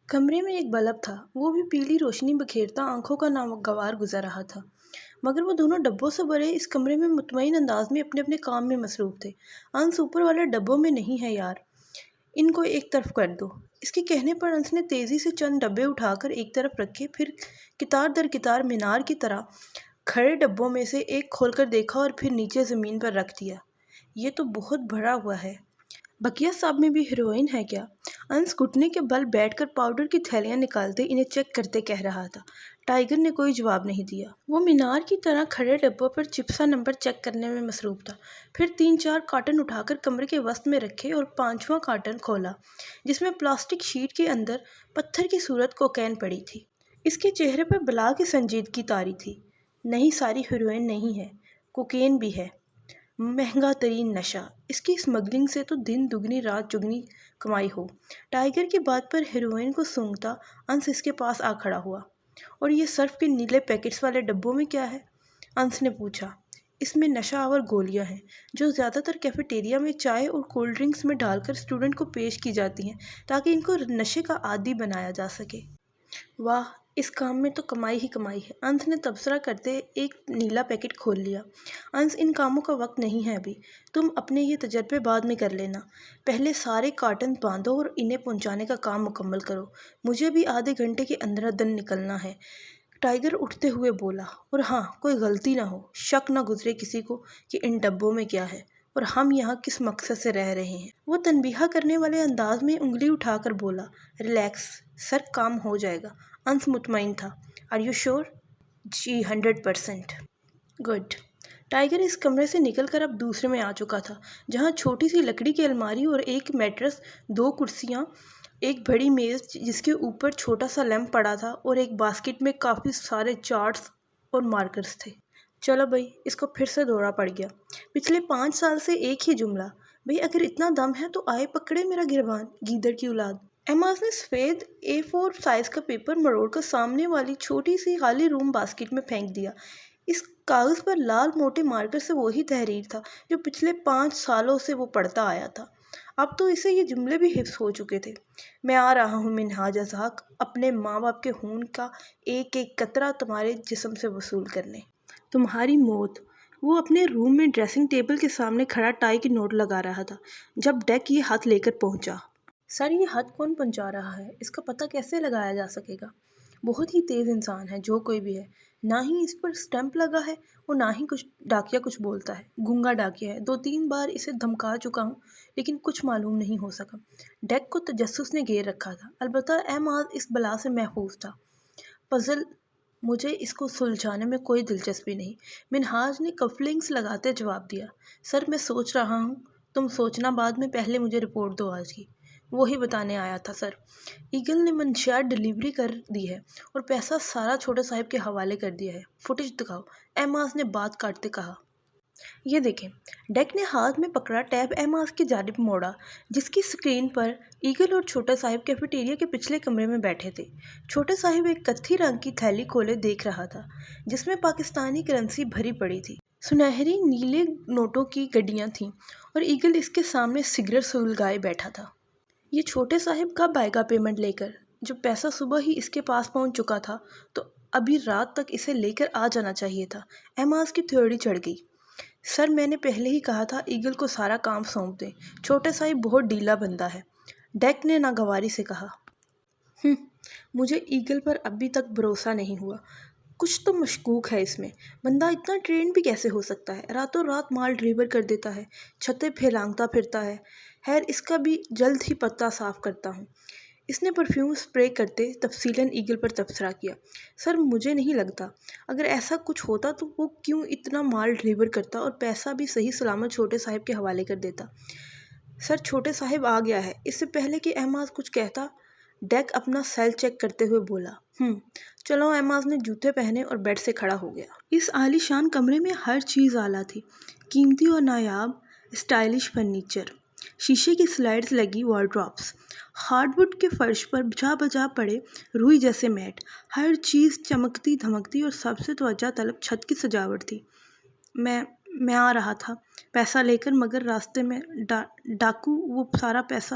کمرے میں ایک بلب تھا، وہ بھی پیلی روشنی بکھیرتا آنکھوں کا ناگوار گزر رہا تھا، مگر وہ دونوں ڈبوں سے بھرے اس کمرے میں مطمئن انداز میں اپنے اپنے کام میں مصروف تھے۔ انس اوپر والے ڈبوں میں نہیں ہے یار، ان کو ایک طرف کر دو۔ اس کے کہنے پر انس نے تیزی سے چند ڈبے اٹھا کر ایک طرف رکھے، پھر قطار در قطار مینار کی طرح کھڑے ڈبوں میں سے ایک کھول کر دیکھا اور پھر نیچے زمین پر رکھ دیا۔ یہ تو بہت بھرا ہوا ہے۔ بقیہ صاحب میں بھی ہیروئن ہے کیا؟ انس گھٹنے کے بل بیٹھ کر پاؤڈر کی تھیلیاں نکالتے انہیں چیک کرتے کہہ رہا تھا۔ ٹائیگر نے کوئی جواب نہیں دیا، وہ مینار کی طرح کھڑے ڈبوں پر چپسا نمبر چیک کرنے میں مصروف تھا۔ پھر 3-4 کارٹن اٹھا کر کمرے کے وسط میں رکھے اور 5واں کارٹن کھولا، جس میں پلاسٹک شیٹ کے اندر پتھر کی صورت کوکین پڑی تھی۔ اس کے چہرے پر بلا کی سنجیدگی طاری تھی۔ نہیں، ساری ہیروئن نہیں ہے، کوکین بھی ہے، مہنگا ترین نشہ۔ اس کی اسمگلنگ سے تو دن دگنی رات چگنی کمائی ہو۔ ٹائیگر کی بات پر ہیروئن کو سونگھتا انس اس کے پاس آ کھڑا ہوا۔ اور یہ سرف کے نیلے پیکٹس والے ڈبوں میں کیا ہے؟ انس نے پوچھا۔ اس میں نشہ آور گولیاں ہیں، جو زیادہ تر کیفیٹیریا میں چائے اور کولڈ ڈرنکس میں ڈال کر اسٹوڈنٹ کو پیش کی جاتی ہیں تاکہ ان کو نشے کا عادی بنایا جا سکے۔ واہ، اس کام میں تو کمائی ہی کمائی ہے۔ انس نے تبصرہ کرتے ایک نیلا پیکٹ کھول لیا۔ انس، ان کاموں کا وقت نہیں ہے ابھی، تم اپنے یہ تجربے بعد میں کر لینا، پہلے سارے کارٹن باندھو اور انہیں پہنچانے کا کام مکمل کرو، مجھے بھی آدھے گھنٹے کے اندر دن نکلنا ہے۔ ٹائیگر اٹھتے ہوئے بولا، اور ہاں، کوئی غلطی نہ ہو، شک نہ گزرے کسی کو کہ ان ڈبوں میں کیا ہے اور ہم یہاں کس مقصد سے رہ رہے ہیں۔ وہ تنبیہ کرنے والے انداز میں انگلی اٹھا کر بولا، ریلیکس سر، کام ہو جائے گا۔ انس مطمئن تھا۔ آر یو شور؟ جی 100%۔ گڈ۔ ٹائیگر اس کمرے سے نکل کر اب دوسرے میں آ چکا تھا، جہاں چھوٹی سی لکڑی کی الماری اور ایک میٹرس، 2 کرسیاں، ایک بڑی میز جس کے اوپر چھوٹا سا لیمپ پڑا تھا اور ایک باسکٹ میں کافی سارے چارٹس اور مارکرز تھے۔ چلو بھائی، اس کو پھر سے دورہ پڑ گیا۔ پچھلے 5 سال سے ایک ہی جملہ، بھئی اگر اتنا دم ہے تو آئے پکڑے میرا گریبان، گیدڑ کی اولاد۔ ایماز نے سفید A4 سائز کا پیپر مروڑ کر سامنے والی چھوٹی سی خالی روم باسکٹ میں پھینک دیا۔ اس کاغذ پر لال موٹے مارکر سے وہی تحریر تھا جو پچھلے 5 سالوں سے وہ پڑھتا آیا تھا۔ اب تو اسے یہ جملے بھی حفظ ہو چکے تھے۔ میں آ رہا ہوں منہاج ازحاق، اپنے ماں باپ کے خون کا ایک ایک قطرہ تمہارے جسم سے وصول کرنے۔ تمہاری موت۔ وہ اپنے روم میں ڈریسنگ ٹیبل کے سامنے کھڑا ٹائی کی نوٹ لگا رہا تھا جب ڈیک یہ ہاتھ لے کر پہنچا۔ سر، یہ ہاتھ کون پہنچا رہا ہے؟ اس کا پتہ کیسے لگایا جا سکے گا؟ بہت ہی تیز انسان ہے جو کوئی بھی ہے، نہ ہی اس پر سٹیمپ لگا ہے اور نہ ہی کچھ ڈاکیا کچھ بولتا ہے۔ گونگا ڈاکیا ہے، 2-3 بار اسے دھمکا چکا ہوں لیکن کچھ معلوم نہیں ہو سکا۔ ڈیک کو تجسس نے گھیر رکھا تھا، البتہ ایماز اس بلا سے محفوظ تھا۔ پزل، مجھے اس کو سلجھانے میں کوئی دلچسپی نہیں، منہاج نے کفلنگز لگاتے جواب دیا۔ سر، میں سوچ رہا ہوں۔ تم سوچنا بعد میں، پہلے مجھے رپورٹ دو آج کی۔ وہی بتانے آیا تھا سر۔ ایگل نے منشیات ڈیلیوری کر دی ہے اور پیسہ سارا چھوٹے صاحب کے حوالے کر دیا ہے۔ فوٹیج دکھاؤ، ایماز نے بات کاٹتے کہا۔ یہ دیکھیں۔ ڈیک نے ہاتھ میں پکڑا ٹیب ایماز کی جانب موڑا، جس کی سکرین پر ایگل اور چھوٹا صاحب کیفیٹیریا کے پچھلے کمرے میں بیٹھے تھے۔ چھوٹا صاحب ایک کتھی رنگ کی تھیلی کھولے دیکھ رہا تھا جس میں پاکستانی کرنسی بھری پڑی تھی۔ سنہری نیلے نوٹوں کی گڈیاں تھیں اور ایگل اس کے سامنے سگریٹ سلگائے بیٹھا تھا۔ یہ چھوٹے صاحب کب آئے گا پیمنٹ لے کر؟ جب پیسہ صبح ہی اس کے پاس پہنچ چکا تھا تو ابھی رات تک اسے لے کر آ جانا چاہیے تھا۔ ایماز کی تھیوڑی چڑھ گئی۔ سر، میں نے پہلے ہی کہا تھا ایگل کو سارا کام سونپ دیں، چھوٹے صاحب بہت ڈھیلا بندہ ہے، ڈیک نے ناگواری سے کہا۔ مجھے ایگل پر ابھی تک بھروسہ نہیں ہوا، کچھ تو مشکوک ہے اس میں۔ بندہ اتنا ٹرینڈ بھی کیسے ہو سکتا ہے؟ راتوں رات مال ڈلیور کر دیتا ہے، چھتیں پھیلانگتا پھرتا ہے۔ خیر، اس کا بھی جلد ہی پتہ صاف کرتا ہوں۔ اس نے پرفیوم اسپرے کرتے تفصیلاً ایگل پر تبصرہ کیا۔ سر، مجھے نہیں لگتا، اگر ایسا کچھ ہوتا تو وہ کیوں اتنا مال ڈلیور کرتا اور پیسہ بھی صحیح سلامت چھوٹے صاحب کے حوالے کر دیتا۔ سر، چھوٹے صاحب آ گیا ہے۔ اس سے پہلے کہ ایماز کچھ کہتا، ڈیک اپنا سیل چیک کرتے ہوئے بولا۔ چلو۔ ایماز نے جوتے پہنے اور بیڈ سے کھڑا ہو گیا۔ اس عالی شان کمرے میں ہر چیز اعلیٰ تھی، قیمتی اور نایاب اسٹائلش فرنیچر، شیشے کی سلائڈز لگی وارڈروبس، ہارڈ ووڈ کے فرش پر جا بجا پڑے روئی جیسے میٹ، ہر چیز چمکتی دھمکتی اور سب سے توجہ طلب چھت کی سجاوٹ تھی۔ میں آ رہا تھا پیسہ لے کر، مگر راستے میں ڈاکو وہ سارا پیسہ۔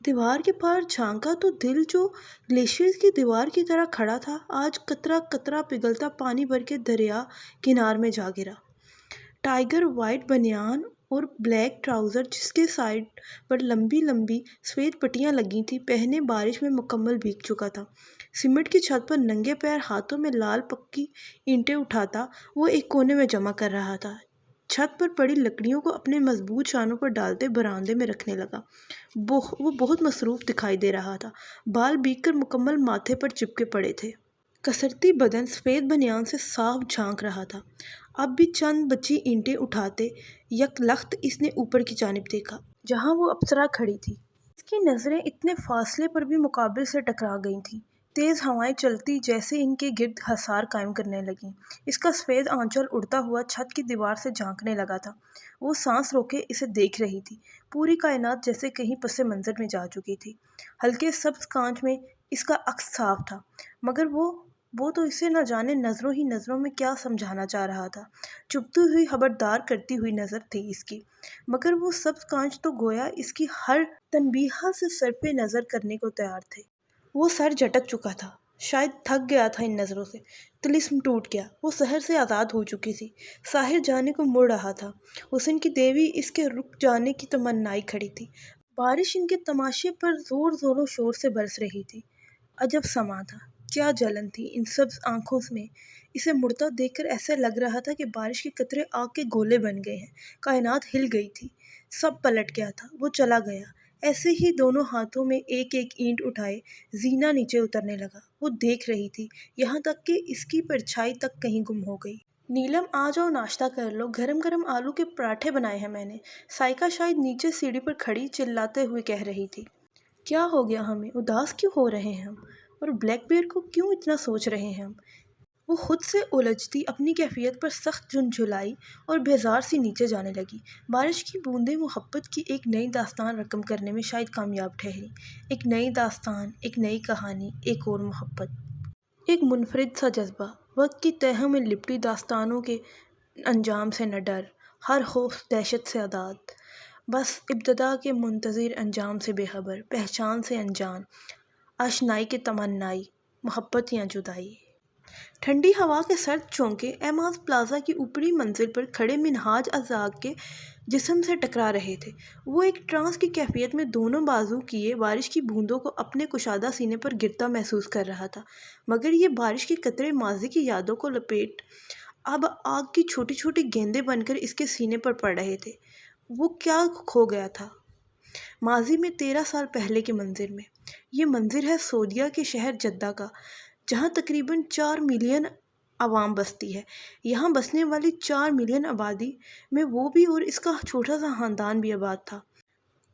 دیوار کے پار جھانکا تو دل جو گلیشیئر کی دیوار کی طرح کھڑا تھا، آج قطرہ قطرہ پگھلتا پانی بھر کے دریا کنار میں جا گرا۔ ٹائیگر وائٹ بنیان اور بلیک ٹراؤزر جس کے سائڈ پر لمبی لمبی سفید پٹیاں لگی تھیں پہنے بارش میں مکمل بھیگ چکا تھا۔ سیمنٹ کی چھت پر ننگے پیر ہاتھوں میں لال پکی اینٹیں اٹھاتا وہ ایک کونے میں جمع کر رہا تھا۔ چھت پر پڑی لکڑیوں کو اپنے مضبوط شانوں پر ڈالتے برآمدے میں رکھنے لگا۔ وہ بہت مصروف دکھائی دے رہا تھا، بال بھیگ کر مکمل ماتھے پر چپکے پڑے تھے۔ کسرتی بدن سفید بنیان سے صاف جھانک رہا تھا۔ اب بھی چند بچی اینٹیں اٹھاتے یک لخت اس نے اوپر کی جانب دیکھا جہاں وہ اپسرا کھڑی تھی۔ اس کی نظریں اتنے فاصلے پر بھی مقابل سے ٹکرا گئی تھیں، تیز ہوائیں چلتی جیسے ان کے گرد حصار قائم کرنے لگیں۔ اس کا سفید آنچل اڑتا ہوا چھت کی دیوار سے جھانکنے لگا تھا۔ وہ سانس روکے اسے دیکھ رہی تھی۔ پوری کائنات جیسے کہیں پس منظر میں جا چکی تھی۔ ہلکے سبز کانچ میں اس کا عکس صاف تھا، مگر وہ تو اسے نہ جانے نظروں ہی نظروں میں کیا سمجھانا چاہ رہا تھا۔ چبھتی ہوئی خبردار کرتی ہوئی نظر تھی اس کی، مگر وہ سبز کانچ تو گویا اس کی ہر تنبیہہ سے صرف نظر کرنے کو تیار تھے۔ وہ سر جھٹک چکا تھا، شاید تھک گیا تھا ان نظروں سے۔ طلسم ٹوٹ گیا، وہ سحر سے آزاد ہو چکی تھی۔ ساحر جانے کو مڑ رہا تھا، حسن کی دیوی اس کے رک جانے کی تمنائی کھڑی تھی۔ بارش ان کے تماشے پر زور و شور سے برس رہی تھی۔ عجب سماں تھا، کیا جلن تھی ان سبز آنکھوں میں۔ اسے مڑتا دیکھ کر ایسے لگ رہا تھا کہ بارش کے قطرے آگ کے گولے بن گئے ہیں۔ کائنات ہل گئی تھی، سب پلٹ گیا تھا، وہ چلا گیا۔ ایسے ہی دونوں ہاتھوں میں ایک ایک اینٹ اٹھائے زینہ نیچے اترنے لگا۔ وہ دیکھ رہی تھی، یہاں تک کہ اس کی پرچھائی تک کہیں گم ہو گئی۔ نیلم آ جاؤ، ناشتہ کر لو، گرم گرم آلو کے پراٹھے بنائے ہیں میں نے، سائیکا شاید نیچے سیڑھی پر کھڑی چلاتے ہوئے کہہ رہی تھی۔ کیا ہو گیا ہمیں، اداس کیوں ہو رہے ہیں ہم، اور بلیک بیئر کو کیوں اتنا سوچ رہے ہیں ہم؟ وہ خود سے الجھتی اپنی کیفیت پر سخت جھنجھلائی اور بیزار سی نیچے جانے لگی۔ بارش کی بوندیں محبت کی ایک نئی داستان رقم کرنے میں شاید کامیاب ٹھہری۔ ایک نئی داستان، ایک نئی کہانی، ایک اور محبت، ایک منفرد سا جذبہ۔ وقت کی تہوں میں لپٹی داستانوں کے انجام سے نہ ڈر، ہر خوف دہشت سے آزاد، بس ابتدا کے منتظر، انجام سے بے خبر، پہچان سے انجان، آشنائی کے تمنائی، محبت یا جدائی۔ ٹھنڈی ہوا کے سرد جھونکے ایماز پلازا کی اوپری منزل پر کھڑے منہاج ازاگ کے جسم سے ٹکرا رہے تھے۔ وہ ایک ٹرانس کی کیفیت میں دونوں بازو کیے بارش کی بوندوں کو اپنے کشادہ سینے پر گرتا محسوس کر رہا تھا، مگر یہ بارش کے قطرے ماضی کی یادوں کو لپیٹ اب آگ کی چھوٹی چھوٹی گیندیں بن کر اس کے سینے پر پڑ رہے تھے۔ وہ کیا کھو گیا تھا ماضی میں 13 سال پہلے کے منظر میں۔ یہ منظر ہے سعودیہ کے شہر جدہ کا، جہاں تقریباً 4 ملین عوام بستی ہے۔ یہاں بسنے والی 4 ملین آبادی میں وہ بھی اور اس کا چھوٹا سا خاندان بھی آباد تھا۔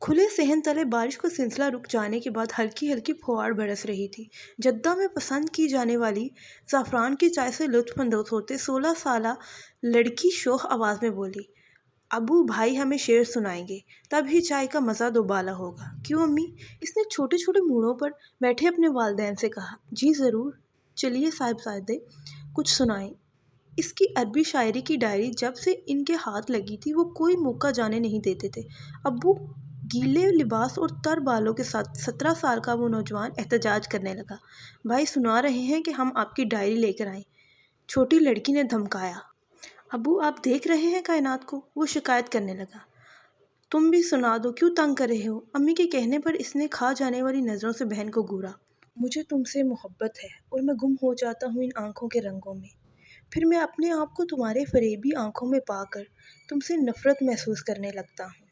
کھلے صحن تلے بارش کا سلسلہ رک جانے کے بعد ہلکی ہلکی پھوار برس رہی تھی۔ جدہ میں پسند کی جانے والی زعفران کی چائے سے لطف اندوز ہوتے 16 سالہ لڑکی شوخ آواز میں بولی، ابو بھائی ہمیں شعر سنائیں گے، تب ہی چائے کا مزہ دوبالا ہوگا۔ کیوں امی؟ اس نے چھوٹے چھوٹے موڑوں پر بیٹھے اپنے والدین سے کہا۔ جی ضرور، چلیے صاحبزادے کچھ سنائیں۔ اس کی عربی شاعری کی ڈائری جب سے ان کے ہاتھ لگی تھی وہ کوئی موقع جانے نہیں دیتے تھے۔ ابو گیلے لباس اور تر بالوں کے ساتھ 17 سال کا وہ نوجوان احتجاج کرنے لگا۔ بھائی سنا رہے ہیں کہ ہم آپ کی ڈائری لے کر آئیں، چھوٹی لڑکی نے دھمکایا۔ ابو آپ دیکھ رہے ہیں کائنات کو، وہ شکایت کرنے لگا۔ تم بھی سنا دو، کیوں تنگ کر رہے ہو؟ امی کے کہنے پر اس نے کھا جانے والی نظروں سے بہن کو گھورا۔ مجھے تم سے محبت ہے اور میں گم ہو جاتا ہوں ان آنکھوں کے رنگوں میں، پھر میں اپنے آپ کو تمہارے فریبی آنکھوں میں پا کر تم سے نفرت محسوس کرنے لگتا ہوں۔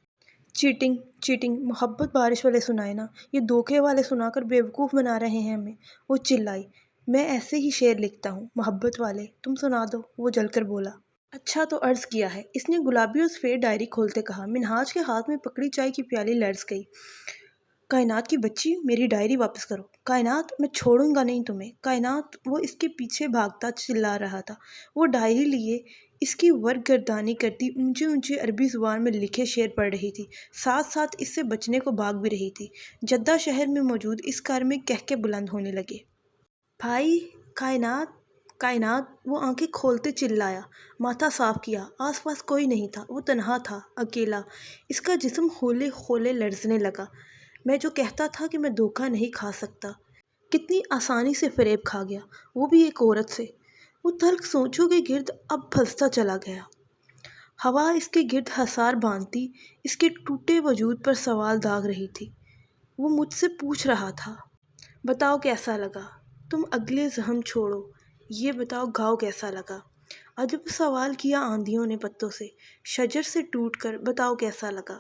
چیٹنگ چیٹنگ، محبت بارش والے سنائے نا، یہ دھوکے والے سنا کر بیوقوف بنا رہے ہیں ہمیں، وہ چلائی۔ میں ایسے ہی شعر لکھتا ہوں، محبت والے، تم سنا دو، وہ جل کر بولا۔ اچھا تو عرض کیا ہے، اس نے گلابی اور سفید ڈائری کھولتے کہا۔ منہاج کے ہاتھ میں پکڑی چائے کی پیالی لرز گئی۔ کائنات کی بچی، میری ڈائری واپس کرو۔ کائنات، میں چھوڑوں گا نہیں تمہیں، کائنات، وہ اس کے پیچھے بھاگتا چلا رہا تھا۔ وہ ڈائری لیے اس کی ورق گردانی کرتی اونچی اونچی عربی زبان میں لکھے شعر پڑھ رہی تھی، ساتھ ساتھ اس سے بچنے کو بھاگ بھی رہی تھی۔ جدہ شہر میں موجود اس گھر میں قہقہے بلند ہونے لگے۔ بھائی، کائنات، کائنات، وہ آنکھیں کھولتے چلایا، ماتھا صاف کیا۔ آس پاس کوئی نہیں تھا، وہ تنہا تھا، اکیلا۔ اس کا جسم ہولے ہولے لرزنے لگا۔ میں جو کہتا تھا کہ میں دھوکہ نہیں کھا سکتا، کتنی آسانی سے فریب کھا گیا، وہ بھی ایک عورت سے۔ وہ تلخ سوچوں کے گرد اب پھنستا چلا گیا۔ ہوا اس کے گرد حصار باندھتی اس کے ٹوٹے وجود پر سوال داغ رہی تھی۔ وہ مجھ سے پوچھ رہا تھا، بتاؤ کیسا لگا؟ تم اگلے زخم چھوڑو، یہ بتاؤ گھاؤ کیسا لگا؟ عجب سوال کیا آندھیوں نے پتوں سے، شجر سے ٹوٹ کر، بتاؤ کیسا لگا؟